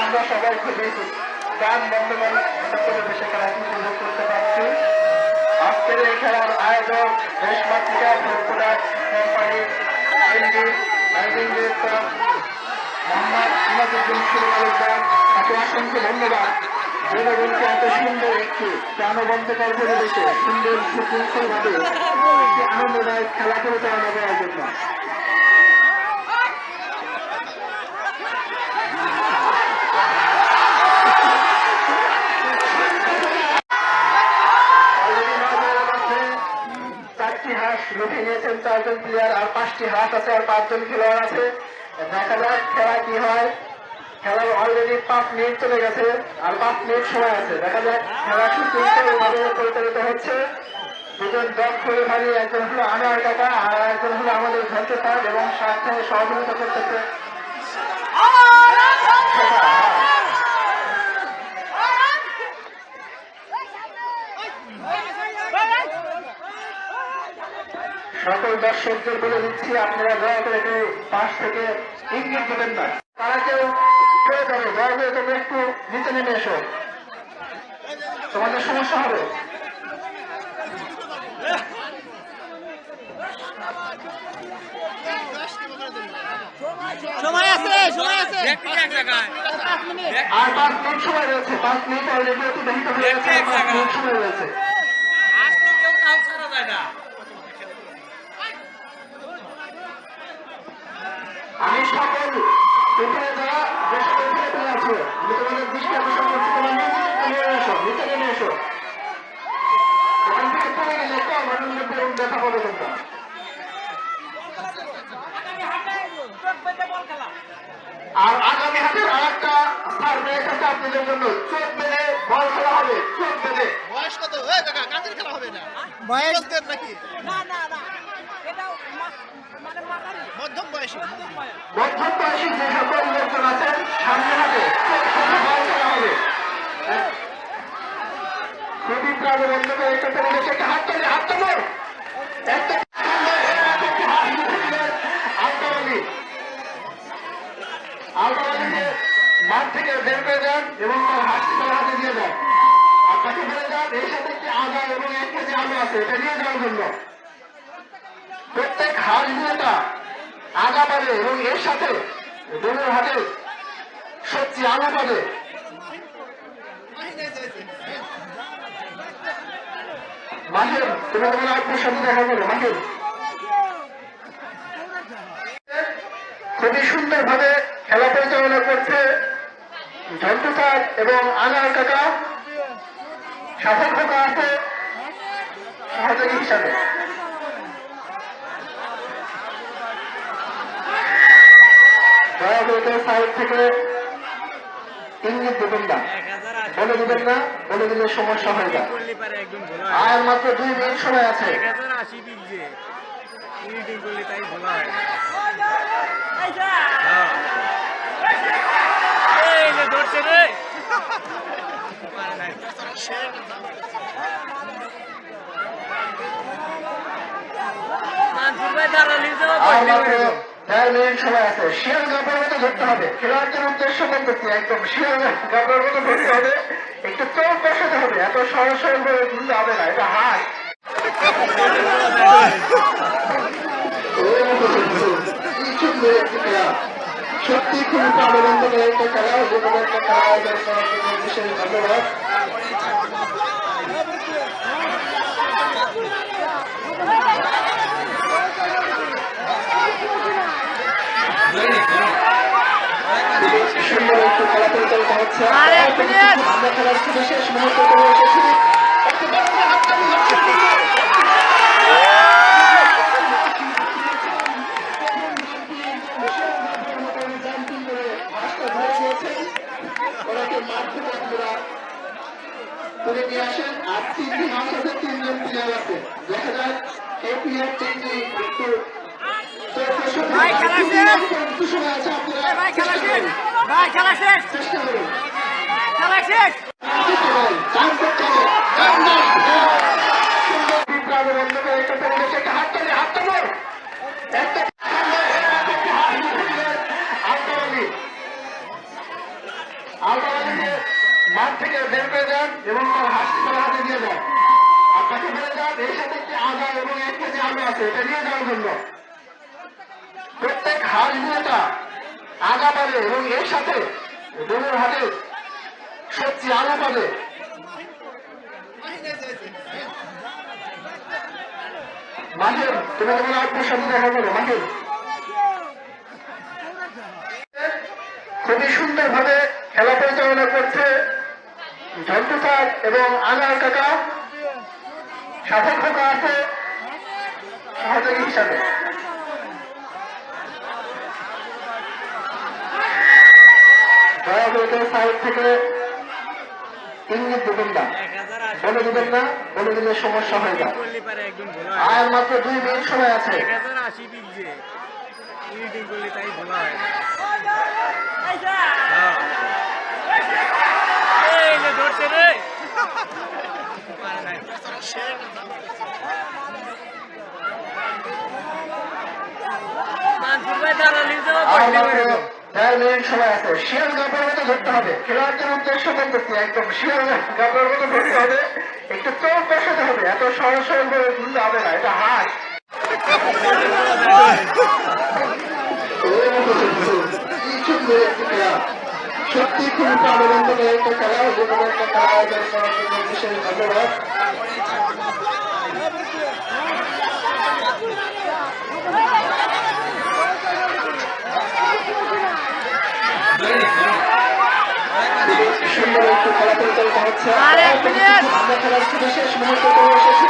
আমরা সবাই খুবই গান বন্ধমান পরিবেশে খেলাটি উপভোগ করতে পারছি। আজকের এই খেলার আয়োজক দেশমাতৃকা প্রোডাক্ট কোম্পানির MD managing director Mohammad Imaduddin সুরকার, তাকে অসংখ্য ধন্যবাদ। জনগণকে এত সুন্দর একটি প্রাণবন্তকর পরিবেশে সুন্দর সুশৃঙ্খলভাবে একটি আনন্দদায়ক খেলা পরিচালনা করার জন্য। লুটে নিয়েছেন 4 জন প্লেয়ার, আর 5টি হাঁস আছে, আর 5 জন খেলোয়াড় আছে। দেখা যাক খেলা কি হয়। খেলার অলরেডি 5 মিনিট চলে গেছে, আর 5 মিনিট সময় আছে। দেখা যাক খেলা সুশৃঙ্খলভাবে পরিচালিত হচ্ছে। দুজন দক্ষ রেফারি, একজন হলো আনোয়ার কাকা আর একজন হলো আমাদের ঝন্টু স্যার, এবং সাথে সহযোগিতা করতেছে সকল দর্শকদের বলে দিচ্ছি, আপনারা দয়া করে একটু পাশ থেকে ইঙ্গিত দেবেন না। তারা কেউ পড়ে যাবে, দয়া করে তুমি একটু নিচে নেমে এসো, তোমাদের সমস্যা হবে। সময় আছে, সময় আছে, আর 5 মিনিট সময় রয়েছে। 5 মিনিট অলরেডি অতিবাহিত হয়ে গেছে, 5 মিনিট সময় রয়েছে। আমি সকল উপরে যাওয়া যে সকল ছেলেপেলে আছে, আমি তোমাদের দৃষ্টি আকর্ষণ করছি, তোমরা নিচে নেমে এসো, নিচে নেমে এসো। এখান থেকে পড়ে গেলে একটু আমাদের মধ্যে দেখা পাবে তোমরা। আর আগামী হাতের আর একটা সার্ভে এসেছে আপনাদের জন্য। চোখ বেঁধে বল খেলা হবে, চোখ বেঁধে। বয়স কত? কাদের খেলা হবে না? বয়স নাকি না না না, এটা মানে মধ্যম বয়সী। মধ্যম বয়সী যে সকল লোকজন আছেন সামনে হাতে বল খেলা হবে। খুবই প্রাণবন্ধকর একটা পরিবেশ। একটা হাত তোলে, হাত তোলে। একটা আলবাবাদিকে মাঠ থেকে বের করে দেন এবং তার হাতটি তার হাতে দিয়ে দেন। আর তাকে বলে দেন এর সাথে একটি আদা এবং 1 কেজি আলু আছে, এটা নিয়ে যাওয়ার জন্য। প্রত্যেক হাঁস দিয়েটা আদা পাবে এবং এর সাথে বোনের হাতে সবজি আলু পাবে। মাহির, তুমি তোমার আপনার সাথে দেখা করো। মাহির খুবই সুন্দরভাবে খেলা পরিচালনা করছে ঝন্টু স্যার এবং আনোয়ার কাকা, সাফল কাকা আছে সহযোগী হিসাবে। দয়া করে সাইড থেকে ইঙ্গিত দেবেন না, বলে দেবেন না, বলে দিলে সমস্যা হয়ে যায়। আর মাত্র 2 মিনিট সময় আছে। আর 1.5 মিনিট সময় আছে। শিয়াল গাপের মতো ধরতে হবে, খেলোয়াড়দের উদ্দেশ্য করতেছি, একদম শিয়াল গাপের মতো ধরতে হবে, একটু চোখ বসাতে হবে। এত সরল সরল করে ঘুরতে হবে না, এটা হাত। সত্যি খুবই প্রাণবন্ধকর একটা খেলা, যে কোনো একটা খেলা আয়োজন করার জন্য বিশেষ ধন্যবাদ। সুন্দর একটু খেলা পরিচালিত হচ্ছে। আমরা খেলার বিশেষ মুহূর্তে চলে এসেছি। এপিএফ টিমটি একটু ভাই খেলা শেষ সময় আছে আপনারা ভাই খেলা শেষ ভাই খেলা শেষ চেষ্টা করুন খেলা শেষ মাঠ থেকে বের করে যান এবং তার হাসপাতাল হাতে দিয়ে যান। আপনাকে বলে যান এর সাথে একটি আদা এবং 1 কেজি আলু আছে, এটা নিয়ে যাওয়ার জন্য। প্রত্যেক হাঁস বিয়েটা আদা পাবে এবং এর সাথে গরুর হাতে সবজি আলু পাবে। মাহির, তুমি তোমার আপনার সাথে দেখা করো। মাহির খুবই সুন্দরভাবে খেলা পরিচালনা করছে ঝন্টু স্যার এবং আনার কাকা, সাধক কাকা আছে সহযোগী হিসাবে। দয়া করে সাইড থেকে ইঙ্গিত দেবেন না, বলে দিবেন না, বলে দিলে সমস্যা হয়ে যায়। আর মাত্র 2 মিনিট সময় আছে। শিয়াল গাপের মতো ধরতে হবে, খেলোয়াড়দের উদ্দেশ্য করতেছি, একদম শিয়াল গাপের মতো ধরতে হবে, একটু চোখ বসাতে হবে, এত সরল সরল করে ধরতে হবে না, এটা হাত। সত্যি খুব প্রাণবন্তকারী একটা খেলা, যেকোনো একটা খেলা আয়োজন করার জন্য বিশেষ ধন্যবাদ। সুন্দর একটু খেলা পরিচালিত হচ্ছে। আমরা খেলার শুধু শেষ মুহূর্তে চলে এসেছি।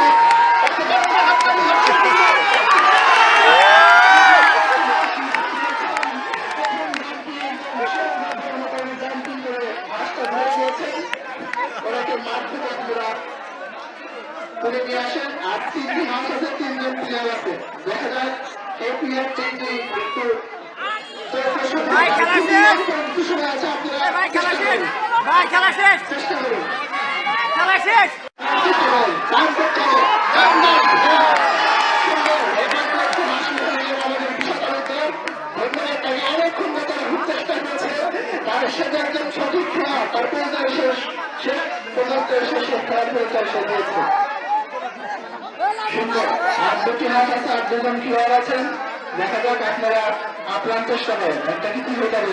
তুলে নিয়ে আসেন আর 3টি হাঁস আছে, 3জন প্লেয়ার আছে। দেখা যায় এপিএফ টিমটি একটু ভাই খেলা শেষ সময় আছে আপনারা ভাই খেলা শেষ ভাই খেলা শেষ চেষ্টা করুন। খেলা শেষ সঠিক খেলা তারপরে শেষ পর্যন্ত শেষ খেলার পরিচয় দিয়েছে। সুন্দর, আর 2টি হাত আছে, আর 2জন খেলোয়াড় আছেন। দেখা যাক আপনারা আপ্রাণ চেষ্টা করেন, একটা কিছু হয়ে যাবে।